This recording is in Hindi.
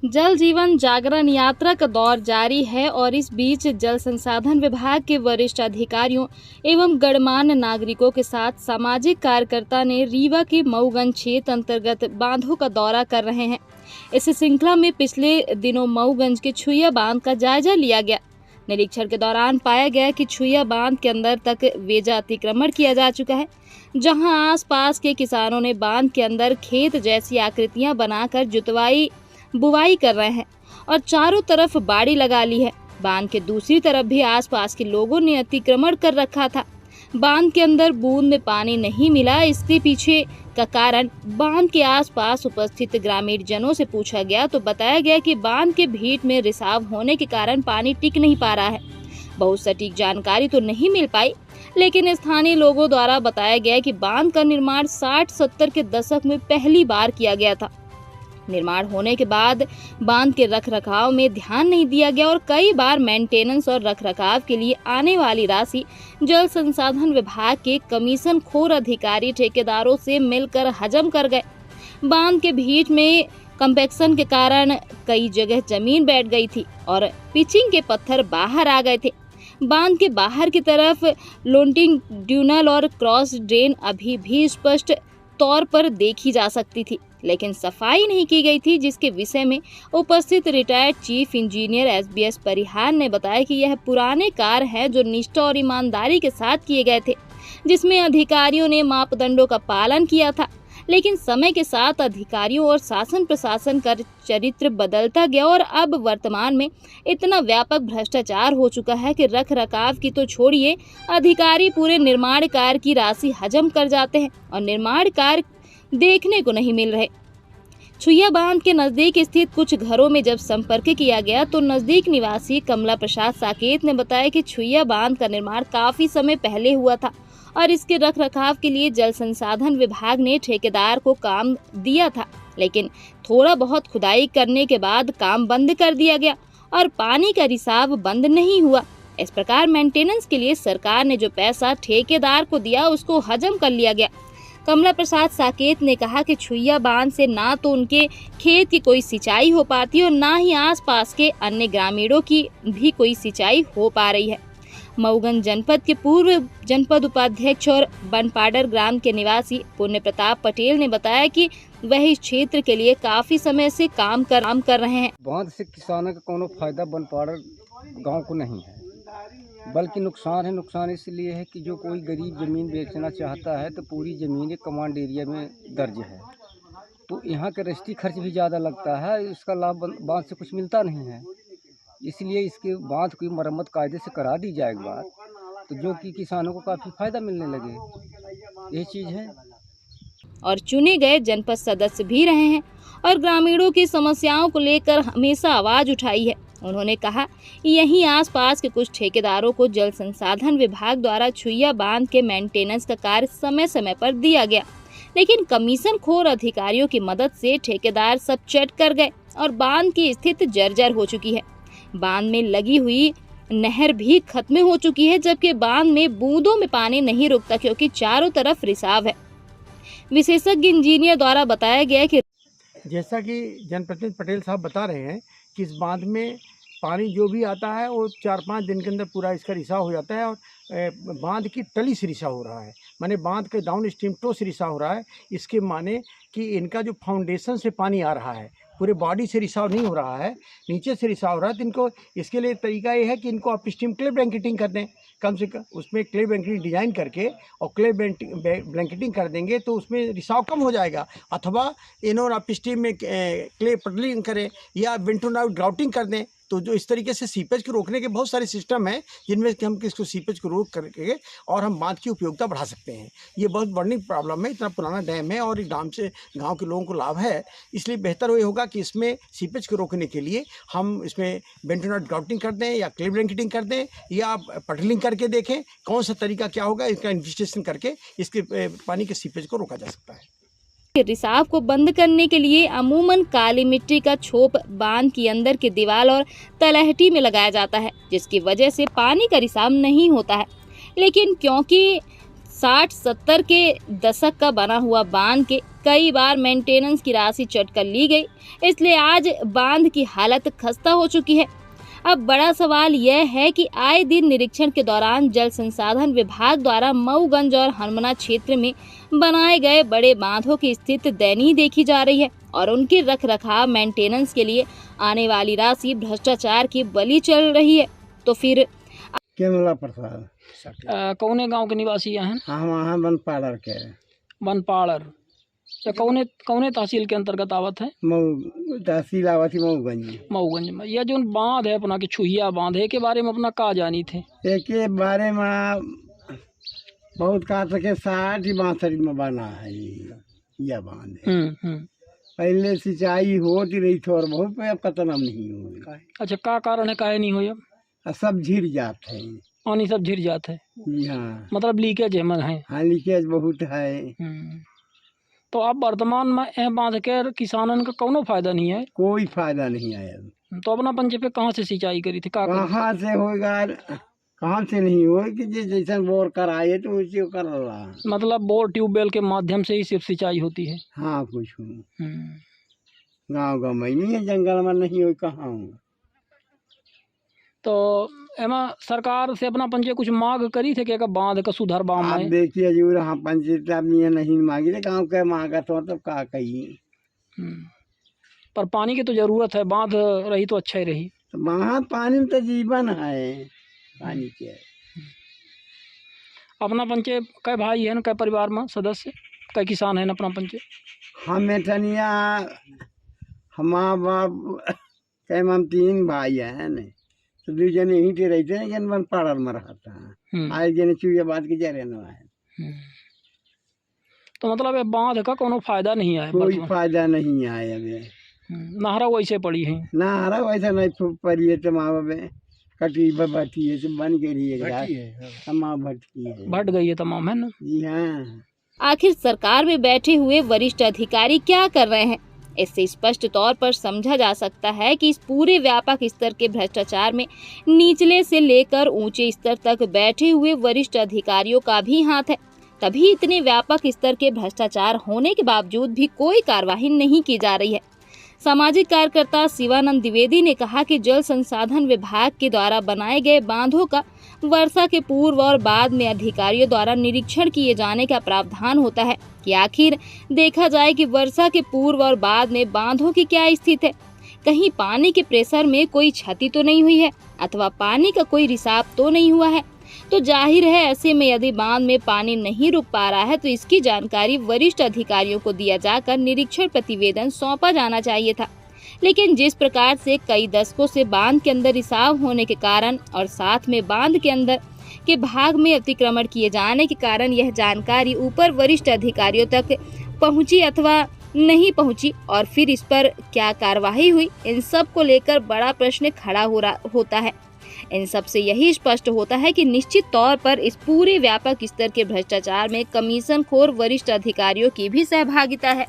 जल जीवन जागरण यात्रा का दौर जारी है और इस बीच जल संसाधन विभाग के वरिष्ठ अधिकारियों एवं गणमान्य नागरिकों के साथ सामाजिक कार्यकर्ता ने रीवा के मऊगंज क्षेत्र अंतर्गत बांधों का दौरा कर रहे हैं। इस श्रृंखला में पिछले दिनों मऊगंज के छुइया बांध का जायजा लिया गया। निरीक्षण के दौरान पाया गया कि छुइया बांध के अंदर तक वेजा अतिक्रमण किया जा चुका है, जहां आसपास के किसानों ने बांध के अंदर खेत जैसी आकृतियां बनाकर जुतवाई बुवाई कर रहे हैं और चारों तरफ बाड़ी लगा ली है। बांध के दूसरी तरफ भी आसपास के लोगों ने अतिक्रमण कर रखा था। बांध के अंदर बूंद में पानी नहीं मिला। इसके पीछे का कारण बांध के आसपास उपस्थित ग्रामीण जनों से पूछा गया तो बताया गया कि बांध के भीट में रिसाव होने के कारण पानी टिक नहीं पा रहा है। बहुत सटीक जानकारी तो नहीं मिल पाई, लेकिन स्थानीय लोगों द्वारा बताया गया कि बांध का निर्माण 60-70 के दशक में पहली बार किया गया था। निर्माण होने के बाद बांध के रखरखाव में ध्यान नहीं दिया गया और कई बार मेंटेनेंस और रखरखाव के लिए आने वाली राशि जल संसाधन विभाग के कमीशन खोर अधिकारी ठेकेदारों से मिलकर हजम कर गए। बांध के भीट में कंपैक्शन के कारण कई जगह जमीन बैठ गई थी और पिचिंग के पत्थर बाहर आ गए थे। बांध के बाहर की तरफ लोंटिंग ड्यूनल और क्रॉस ड्रेन अभी भी स्पष्ट तौर पर देखी जा सकती थी, लेकिन सफाई नहीं की गई थी, जिसके विषय में उपस्थित रिटायर्ड चीफ इंजीनियर SBS परिहार ने बताया कि यह पुराने कार्य है जो निष्ठा और ईमानदारी के साथ किए गए थे, जिसमें अधिकारियों ने मापदंडों का पालन किया था। लेकिन समय के साथ अधिकारियों और शासन प्रशासन का चरित्र बदलता गया और अब वर्तमान में इतना व्यापक भ्रष्टाचार हो चुका है कि रख रखाव की तो छोड़िए, अधिकारी पूरे निर्माण कार्य की राशि हजम कर जाते हैं और निर्माण कार्य देखने को नहीं मिल रहे। छुइया बांध के नजदीक स्थित कुछ घरों में जब संपर्क किया गया तो नजदीक निवासी कमला प्रसाद साकेत ने बताया कि छुइया बांध का निर्माण काफी समय पहले हुआ था और इसके रखरखाव के लिए जल संसाधन विभाग ने ठेकेदार को काम दिया था, लेकिन थोड़ा बहुत खुदाई करने के बाद काम बंद कर दिया गया और पानी का रिसाव बंद नहीं हुआ। इस प्रकार मेंटेनेंस के लिए सरकार ने जो पैसा ठेकेदार को दिया उसको हजम कर लिया गया। कमला प्रसाद साकेत ने कहा कि छुइया बांध से ना तो उनके खेत की कोई सिंचाई हो पाती और ना ही आसपास के अन्य ग्रामीणों की भी कोई सिंचाई हो पा रही है। मऊगंज जनपद के पूर्व जनपद उपाध्यक्ष और बनपाडर ग्राम के निवासी पुण्य प्रताप पटेल ने बताया कि वह इस क्षेत्र के लिए काफी समय से काम कर रहे हैं। बांध से किसानों का कोनो फायदा बनपाडर गांव को नहीं है, बल्कि नुकसान है। नुकसान इसलिए है कि जो कोई गरीब ज़मीन बेचना चाहता है तो पूरी ज़मीन कमांड एरिया में दर्ज है, तो यहाँ का रजिस्ट्री खर्च भी ज़्यादा लगता है। इसका लाभ बांध से कुछ मिलता नहीं है, इसलिए इसके बांध की मरम्मत कायदे से करा दी जाए एक बार, तो जो कि किसानों को काफ़ी फ़ायदा मिलने लगे। ये चीज़ है। और चुने गए जनपद सदस्य भी रहे हैं और ग्रामीणों की समस्याओं को लेकर हमेशा आवाज़ उठाई है। उन्होंने कहा कि यहीं आसपास के कुछ ठेकेदारों को जल संसाधन विभाग द्वारा छुइया बांध के मेंटेनेंस का कार्य समय समय पर दिया गया, लेकिन कमीशन खोर अधिकारियों की मदद से ठेकेदार सब चट कर गए और बांध की स्थिति जर्जर हो चुकी है। बांध में लगी हुई नहर भी खत्म हो चुकी है, जबकि बांध में बूंदों में पानी नहीं रुकता क्योंकि चारों तरफ रिसाव है। विशेषज्ञ इंजीनियर द्वारा बताया गया कि जैसा कि जनप्रतिनिधि पटेल साहब बता रहे हैं कि इस बांध में पानी जो भी आता है वो 4-5 दिन के अंदर पूरा इसका रिसाव हो जाता है और बांध की तली से रिसाव हो रहा है, माने बांध के डाउन स्ट्रीम टो से रिसाव हो रहा है। इसके माने कि इनका जो फाउंडेशन से पानी आ रहा है, पूरे बॉडी से रिसाव नहीं हो रहा है, नीचे से रिसाव हो रहा है। तो इनको इसके लिए तरीका ये है कि इनको आप स्टीम क्ले ब्लैंकेटिंग कर दें, कम से कम उसमें क्ले ब्लैंकेटिंग डिज़ाइन करके और क्ले ब्लैंकेटिंग कर देंगे तो उसमें रिसाव कम हो जाएगा। अथवा इन्होंने आप स्टीम में क्ले पटलिंग करें या बेंटोनाइट ग्राउटिंग कर दें, तो जो इस तरीके से सीपेज को रोकने के बहुत सारे सिस्टम हैं जिनमें कि हम इसको सीपेज को रोक करके और हम बांध की उपयोगिता बढ़ा सकते हैं। ये बहुत बड़ी प्रॉब्लम है, इतना पुराना डैम है और डैम से गांव के लोगों को लाभ है, इसलिए बेहतर ये होगा कि इसमें सीपेज को रोकने के लिए हम इसमें बेंटोनाइट ग्राउटिंग कर दें या क्ले ब्लैंकेटिंग कर दें या पटलिंग करके देखें कौन सा तरीका क्या होगा। इसका इन्वेस्टिगेशन करके इसके पानी के सीपेज को रोका जा सकता है। रिसाव को बंद करने के लिए अमूमन काली मिट्टी का छोप बांध की अंदर की दीवार और तलहटी में लगाया जाता है, जिसकी वजह से पानी का रिसाव नहीं होता है। लेकिन क्योंकि 60-70 के दशक का बना हुआ बांध के कई बार मेंटेनेंस की राशि चट कर ली गई, इसलिए आज बांध की हालत खस्ता हो चुकी है। अब बड़ा सवाल यह है कि आए दिन निरीक्षण के दौरान जल संसाधन विभाग द्वारा मऊगंज और हनुमना क्षेत्र में बनाए गए बड़े बांधों की स्थिति दयनीय देखी जा रही है और उनके रख रखाव मेंटेनेंस के लिए आने वाली राशि भ्रष्टाचार की बलि चल रही है। तो फिर केमला प्रसाद कौने गांव के निवासी हैं? हम वहाँ बनपाड़र के बनपाड़र कौने कौने तहसील के अंतर्गत आवत है? मऊ तहसील आवती मऊगंज। मऊगंज में। यह जो बांध है अपना के छुहिया बांध है के बारे में अपना का जानी थे? एक बारे में बहुत कहा सके 60 में बना है यह बांध है। पहले सिंचाई होती रही थी और बहुत पे अब कतनम नहीं हुई। अच्छा, का कारण है काहे नहीं हुई? अब सब झिर जाते हैं, पानी सब झिर जाते है। जी हाँ, मतलब लीकेज है। हाँ लीकेज बहुत है। तो अब वर्तमान में यह बांध के किसानन का कोनो फायदा नहीं है? कोई फायदा नहीं आया। तो अपना पंचे पे कहाँ से सिंचाई करी थी? कहाँ से होगा, कहाँ से नहीं हो कि जैसा बोर कराए तो उसी कर रहा। मतलब बोर ट्यूबवेल के माध्यम से ही सिर्फ सिंचाई होती है? हाँ, कुछ गाँव में नहीं है, जंगल में नहीं हो, कहाँ हूँ। तो एमा सरकार से अपना पंचे कुछ मांग करी थे कि बांध का सुधार बाम आप में? देखिए जरूर, हाँ पंचायत आदमी नहीं मांगी थे, गाँव के मांगा तो तब का कही। पर पानी की तो जरूरत है, बांध रही तो अच्छा ही रही। तो वहाँ पानी में तो जीवन है, पानी के। अपना पंचे कई भाई है न, कई परिवार में सदस्य, कई किसान है न अपना पंचे? हम एठनिया हमारा बाप हम 3 भाई है न, तो 2 जने यहीं पे रहते हैं, जन बनपाड़र में रहता है। आए जने चुहिया बात के जरे न है। तो मतलब ये बांध का कोनो फायदा नहीं है? कोई फायदा नहीं आया अभी। नहरा वैसे पड़ी है? नहरा वैसा नहीं पड़ी है, तो माँ बाप कटी भट्टी है, सब बन गई है, माँ भटकी है, भट गई है तमाम, है ना? जी हाँ। आखिर सरकार में बैठे हुए वरिष्ठ अधिकारी क्या कर रहे हैं? इससे स्पष्ट तौर पर समझा जा सकता है कि इस पूरे व्यापक स्तर के भ्रष्टाचार में निचले से लेकर ऊंचे स्तर तक बैठे हुए वरिष्ठ अधिकारियों का भी हाथ है। तभी इतने व्यापक स्तर के भ्रष्टाचार होने के बावजूद भी कोई कार्रवाई नहीं की जा रही है। सामाजिक कार्यकर्ता शिवानंद द्विवेदी ने कहा कि जल संसाधन विभाग के द्वारा बनाए गए बांधों का वर्षा के पूर्व और बाद में अधिकारियों द्वारा निरीक्षण किए जाने का प्रावधान होता है कि आखिर देखा जाए कि वर्षा के पूर्व और बाद में बांधों की क्या स्थिति है, कहीं पानी के प्रेशर में कोई क्षति तो नहीं हुई है अथवा पानी का कोई रिसाव तो नहीं हुआ है। तो जाहिर है ऐसे में यदि बांध में पानी नहीं रुक पा रहा है तो इसकी जानकारी वरिष्ठ अधिकारियों को दिया जाकर निरीक्षण प्रतिवेदन सौंपा जाना चाहिए था। लेकिन जिस प्रकार से कई दशकों से बांध के अंदर रिसाव होने के कारण और साथ में बांध के अंदर के भाग में अतिक्रमण किए जाने के कारण यह जानकारी ऊपर वरिष्ठ अधिकारियों तक पहुंची अथवा नहीं पहुंची और फिर इस पर क्या कार्रवाई हुई, इन सब को लेकर बड़ा प्रश्न खड़ा होता है। इन सब से यही स्पष्ट होता है कि निश्चित तौर पर इस पूरे व्यापक स्तर के भ्रष्टाचार में कमीशन खोर वरिष्ठ अधिकारियों की भी सहभागिता है।